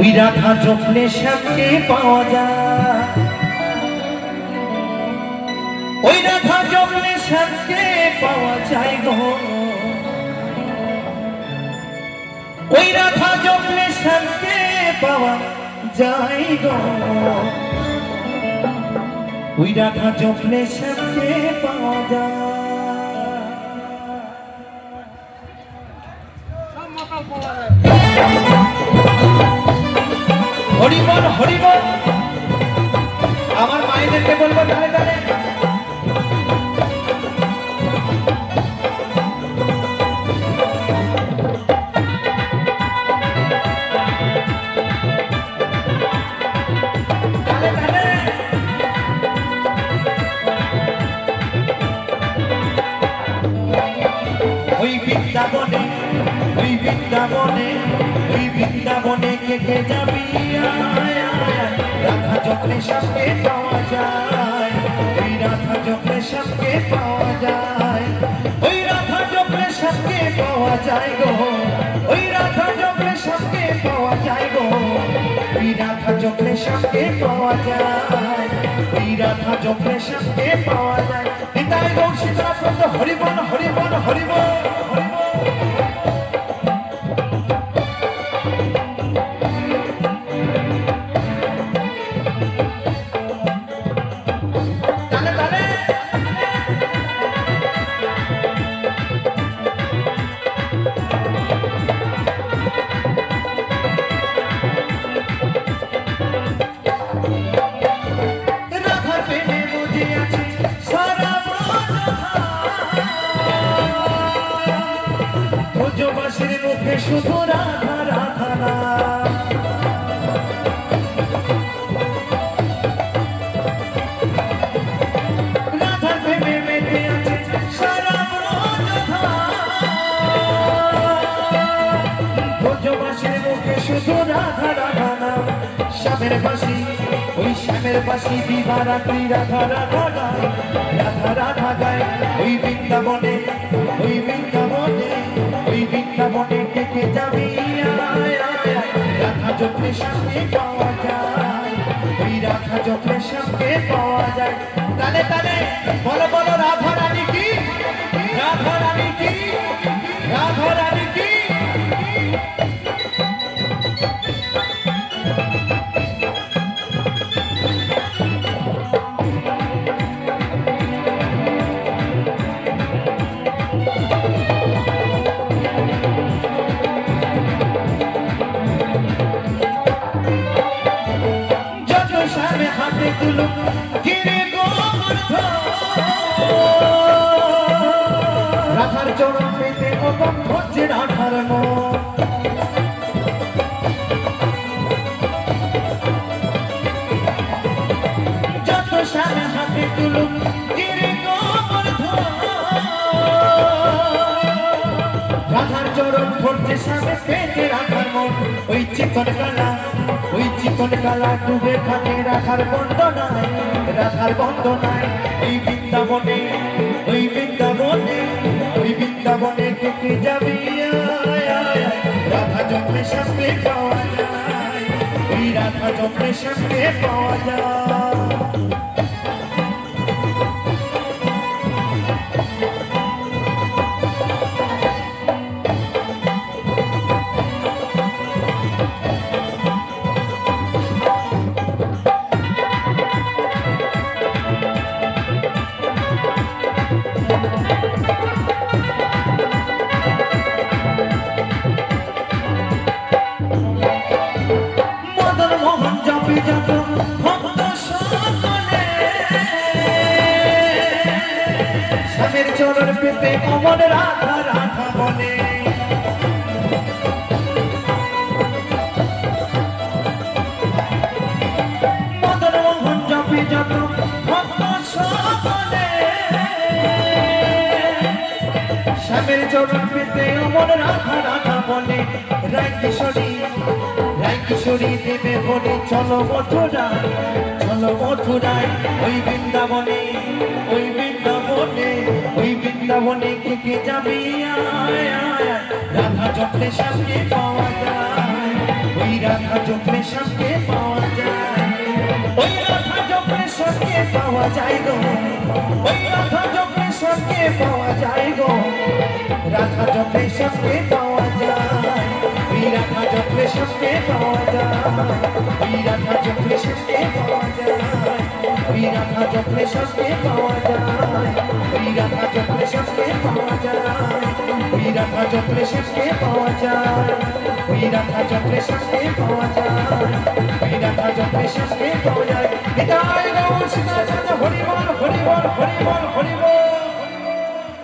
ওই রাধা জপলে শ্যামকে পাওয়া যায়, ওই রাধা জপলে শ্যামকে পাওয়া যায় গো, ওই রাধা জপলে শ্যামকে পাওয়া যায় গো, ওই রাধা জপলে শ্যামকে পাওয়া যায়। হরিবল হরিবল, আমার মায়েদেরকে বলবো তাহলে তাহলে ওই বৃন্দাবনে, ওই বৃন্দাবনে, ওই বৃন্দাবনে কে কে যাবি, রাধা জপলে শ্যামকে পাওয়া যায়, ওই রাধা জপলে শ্যামকে পাওয়া যায়, ওই রাধা জপলে শ্যামকে পাওয়া যায় গো, ওই রাধা জপলে শ্যামকে পাওয়া যায় গো, ওই রাধা জপলে শ্যামকে পাওয়া যায়, ওই রাধা জপলে শ্যামকে পাওয়া যায়। নিতাই গৌর সীতারাম হরিবল হরিবল হরিবল হরিবল। শুধু রাধা রাধা না, রাধার প্রেমে মেতে আছে সারা ব্রজধাম, ব্রজবাসীর মুখে শুধু রাধা রাধা নাম, শ্যামের বাসী, ওই শ্যামের বাসী দিবারাত্রি রাধা রাধা গায়, রাধা রাধা গায়, ওই বৃন্দাবনে, ওই বৃন্দাবনে, ওই বৃন্দাবনে কে কে যাবি, রাধা জপলে শ্যামকে পাওয়া যায়, ওই রাধা জপলে শ্যামকে পাওয়া যায়। তালে তালে বলো বলো রাধা রানী কি, রাধা রানী কি, রাধা রানী কি। রাধার চরণ পেতে মতন হচ্ছে রাধার মন, যত সামনে হাতে তুলুক গিরে গোবর্ধন, রাধার চরণ ভরছে সামনে পেতে রাধার মন, ওই চিকন কালা, ওই চিকন কালা ডুবে থাকে রাধার বন্দনায়, রাধার বন্দনায়, ওই বৃন্দাবনে, ওই বৃন্দাবনে, ওই বৃন্দাবনে কে কে যাবি, রাধা জপলে শ্যামকে পাওয়া যায়, ওই রাধা জপলে শ্যামকে পাওয়া যায়। শ্যামের চরণ পেতে অমন রাধা রাধা বলে, মদন মোহন জপে যত ভক্ত সকলে, শ্যামের চরণ পেতে অমন রাধা রাধা বলে। রায় কিশোরী, রায় কিশোরী দেবে বলে চলো মথুরায়, চলো মথুরায়, ওই বৃন্দাবনে, ওই বৃন্দাবনে, ওই বৃন্দাবনে কে কে যাবি, রাধা জপলে শ্যামকে পাওয়া যায়, ওই রাধা জপলে সবকে পাওয়া যায়, ওই রাধা জপলে সবকে পাওয়া যায় গো, ওই রাধা জপলে সবকে পাওয়া যায় গো, রাধা জপলে সবকে পাওয়া যায়, ওই রাধা জপলে সবকে পাওয়া যায়, ওই রাধা জপলে সবকে পাওয়া যায়, ওই রাধা জপলে সবকে পাওয়া যায়, ওই রাধা জপলে সবকে পাওয়া যায়, ওই রাধা জপলে সবকে পাওয়া যায়, ওই রাধা জপলে সবকে পাওয়া যায়, ওই রাধা জপলে সবকে পাওয়া যায়। নিতাই গৌর সীতা চাঁদ হরি বল হরি বল হরি বল হরি বল।